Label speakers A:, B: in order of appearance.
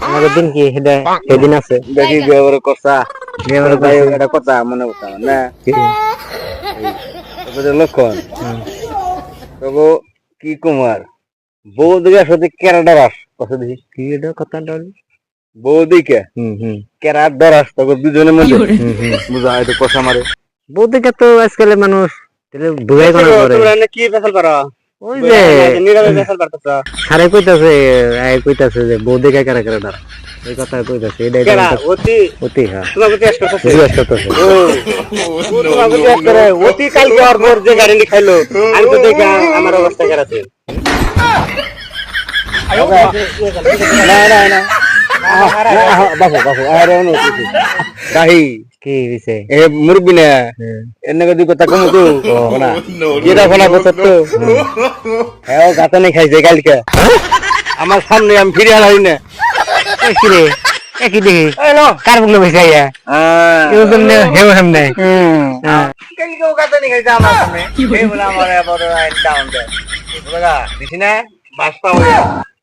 A: আমাদের দিন কি সেদিন আছে
B: দেখি ব্যবহার কথা এটা কথা মনে করতাম না লক্ষণ তবু কি কুমার বউ দিকে সত্যি কেরাডার আস কথা দেখি
A: কি এটা কথা
B: বউ দিকে কেরার দরাস তখন দুজনের মধ্যে বুঝা হয়তো কথা মারে
A: বউ দিকে তো আজকাল মানুষ বুঝাই কোনা করে
B: কি ফেসাল পারা
A: ওই যে
B: নীরবে ফেসাল পারতেছ
A: সারে কইতাছে যে বউ দিকে কেরা কেরা ডার এই কথা কইতাছে এটাই
B: কেরা অতি
A: অতি হ্যাঁ
B: তোমাকে টেস্ট করতেছে
A: জিজ্ঞেস করতেছে
B: তোমাকে টেস্ট করে অতি কাল যাওয়ার পর যে গাড়ি খাইলো আমি তো দেখি আমার অবস্থা কেরাছে না না না বাবু বাবু আরে দাহি
A: কি হইছে
B: এ মুরগি না এনে কদি কথা কম তো না যেটা ফলা বছর তো হ্যাঁ গাতানে খাইছে কালকে আমার সামনে আমি ফিরে হারাই না
A: কি রে একই দেখি কার বলে বসে আইয়া কেউ সামনে হেও সামনে
B: কালকে গাতানে খাইছে আমার সামনে এই বলে আমার বড় ডাউন দেয় বুঝলা দিছি না বাস পাওয়া